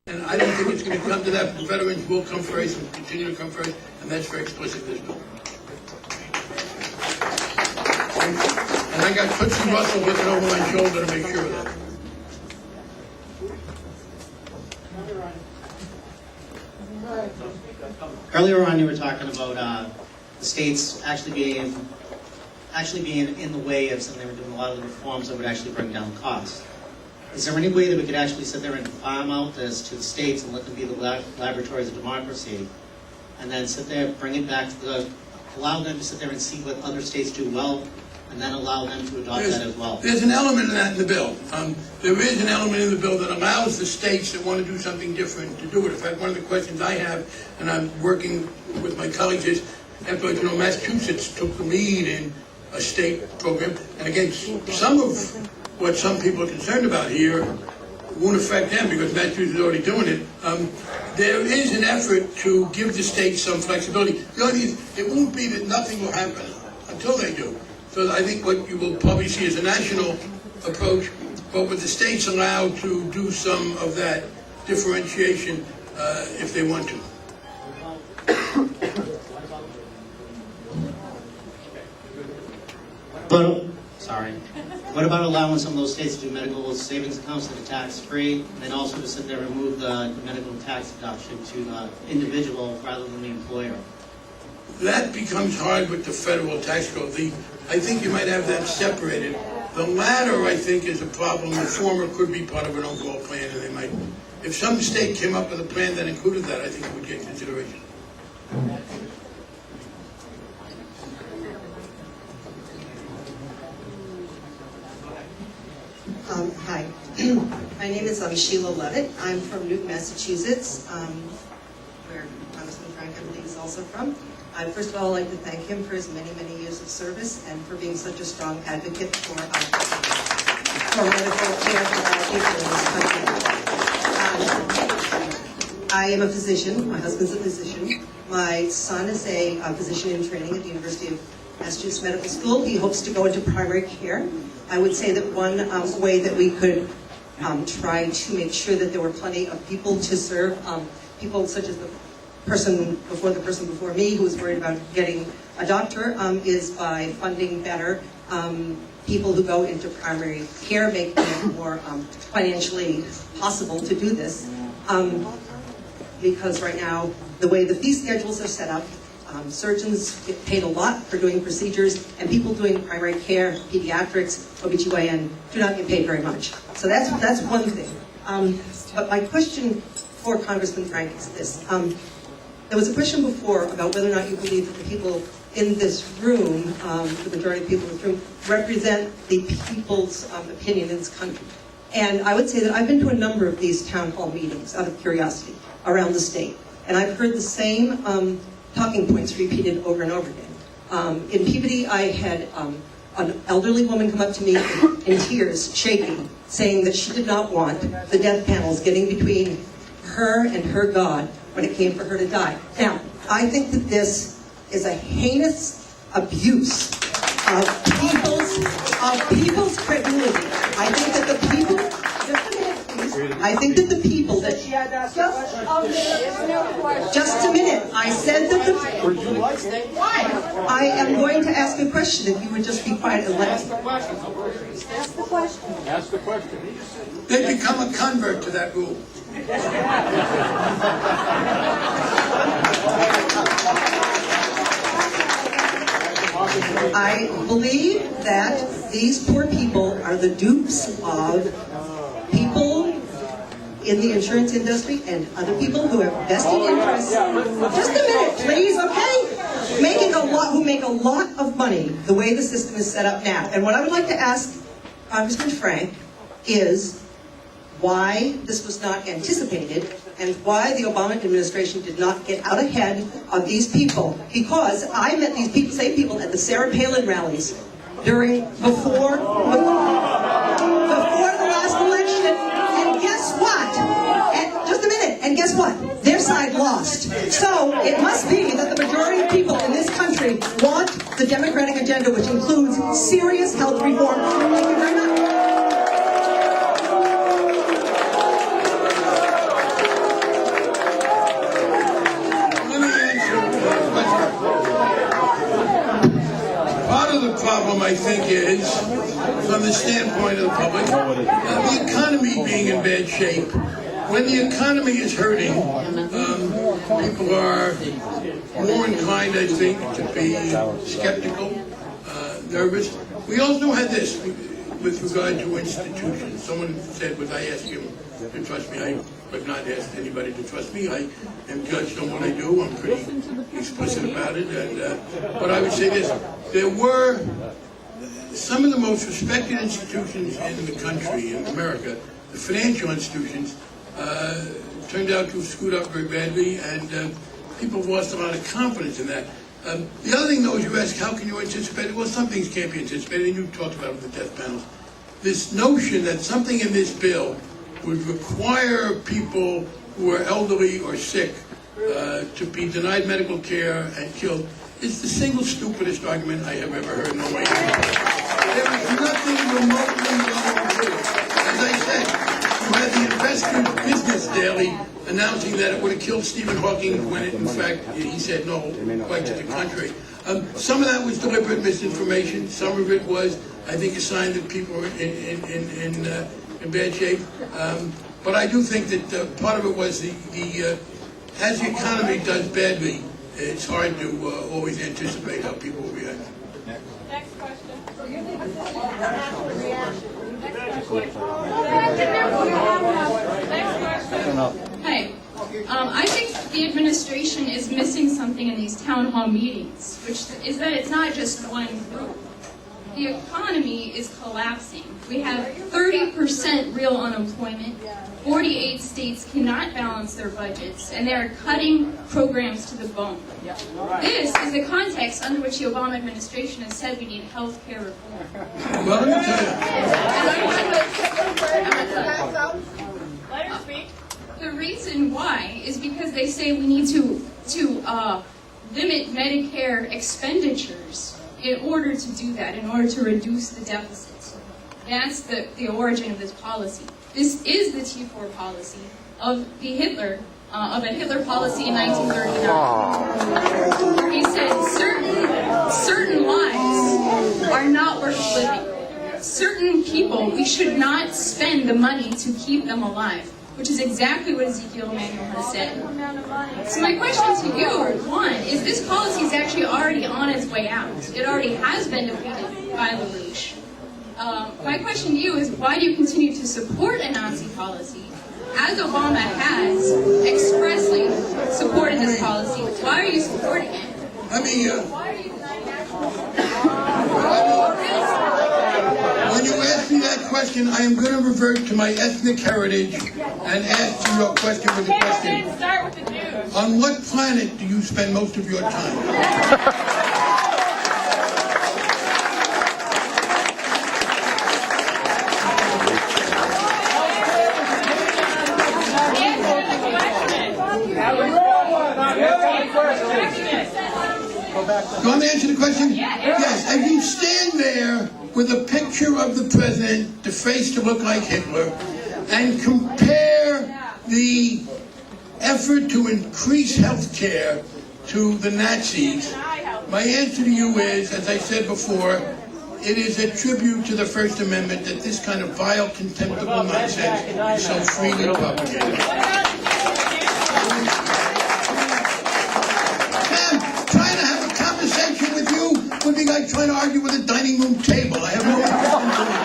And I don't think it's going to come to that. Veterans will come first and continue to come first, and that's very explicit in this bill. And I got Tootsie Russell looking over my shoulder to make sure of that. Earlier on, you were talking about the states actually being in the way of something. They were doing a lot of the reforms that would actually bring down costs. Is there any way that we could actually sit there and farm out this to the states and let them be the laboratories of democracy, and then sit there, bring it back to allow them to sit there and see what other states do well, and then allow them to adopt that as well? There's an element of that in the bill. There is an element in the bill that allows the states that want to do something different to do it. In fact, one of the questions I have, and I'm working with my colleagues, is, after Massachusetts took the lead in a state program, and again, some of what some people are concerned about here won't affect them because Massachusetts is already doing it. There is an effort to give the states some flexibility. The only thing is, it won't be that nothing will happen until they do. So I think what you will probably see is a national approach, but with the states allowed to do some of that differentiation if they want to. What about allowing some of those states to do medical savings accounts that are tax-free, and then also to sit there and move the medical tax deduction to the individual rather than the employer? That becomes hard with the federal tax code. I think you might have that separated. The latter, I think, is a problem. The former could be part of an overall plan, and they might. If some state came up with a plan that included that, I think it would get consideration. Hi, my name is Sheila Levitt. I'm from Newton, Massachusetts, where Congressman Frank, I believe, is also from. I first of all like to thank him for his many, many years of service and for being such a strong advocate for medical care for all people in this country. I am a physician. My husband's a physician. My son is a physician in training at the University of Massachusetts Medical School. He hopes to go into primary care. I would say that one way that we could try to make sure that there were plenty of people to serve, people such as the person before me who was worried about getting a doctor, is by funding better people who go into primary care, making it more financially possible to do this. Because right now, the way the fee schedules are set up, surgeons get paid a lot for doing procedures, and people doing primary care, pediatrics, OBGYN, do not get paid very much. So that's one thing. But my question for Congressman Frank is this. There was a question before about whether or not you believe that the people in this room, the majority of people in this room, represent the people's opinion in this country. And I would say that I've been to a number of these town hall meetings out of curiosity around the state. And I've heard the same talking points repeated over and over again. In Peabody, I had an elderly woman come up to me in tears, shaking, saying that she did not want the death panels getting between her and her God when it came for her to die. Now, I think that this is a heinous abuse of people's credulity. I think that the people, just a minute, please. I think that the people that just a minute. I said that I am going to ask a question. If you would just be quiet and let me. Ask the question. Ask the question. They become a convert to that rule. I believe that these poor people are the dupes of people in the insurance industry and other people who have vested interests. Just a minute, please, okay? Who make a lot of money the way the system is set up now. And what I would like to ask Congressman Frank is why this was not anticipated and why the Obama administration did not get out ahead of these people. Because I met these people, same people, at the Sarah Palin rallies before the last election. And guess what? Just a minute. And guess what? Their side lost. So it must be that the majority of people in this country want the Democratic agenda, which includes serious health reform. Thank you very much. I think, is, from the standpoint of the public, the economy being in bad shape. When the economy is hurting, people are more inclined, I think, to be skeptical, nervous. We also had this with regard to institutions. Someone said, was I asked him to trust me? I have not asked anybody to trust me. I am judged on what I do. I'm pretty explicit about it. But I would say this, there were some of the most respected institutions in the country, in America, the financial institutions, turned out to have screwed up very badly, and people have lost a lot of confidence in that. The other thing, though, is you ask, how can you anticipate it? Well, some things can't be anticipated, and you talked about it with the death panels. This notion that something in this bill would require people who are elderly or sick to be denied medical care and killed is the single stupidest argument I have ever heard in my life. There is nothing remotely wrong with it. As I said, you had the Investor Business Daily announcing that it would have killed Stephen Hawking when, in fact, he said no, quite to the contrary. Some of that was deliberate misinformation. Some of it was, I think, a sign that people were in bad shape. But I do think that part of it was as the economy does badly, it's hard to always anticipate how people will react. Next question. Hi. I think the administration is missing something in these town hall meetings, which is that it's not just one group. The economy is collapsing. We have 30% real unemployment. 48 states cannot balance their budgets, and they are cutting programs to the bone. This is the context under which the Obama administration has said we need health care reform. Well, let me tell you. Let her speak. The reason why is because they say we need to limit Medicare expenditures in order to do that, in order to reduce the deficit. That's the origin of this policy. This is the T4 policy of a Hitler policy in 1939. He said certain lives are not worth living. Certain people, we should not spend the money to keep them alive, which is exactly what Ezekiel Emanuel has said. So my question to you, one, is this policy is actually already on its way out. It already has been defeated by LaRouche. My question to you is, why do you continue to support a Nazi policy, as Obama has expressly supported this policy? Why are you supporting it? Let me, Why are you denying national? when you ask me that question, I am going to revert to my ethnic heritage and ask you your question with a Hey, question. didn't start with the Jews. On what planet do you spend most of your time? Do you want me to answer the question? Yes. If you stand there with a picture of the president, the face to look like Hitler, and compare the effort to increase health care to the Nazis, my answer to you is, as I said before, it is a tribute to the First Amendment that this kind of vile, contemptible nonsense is so freely propagated. Trying to have a conversation with you would be like trying to argue with a dining room table. I have no interest in doing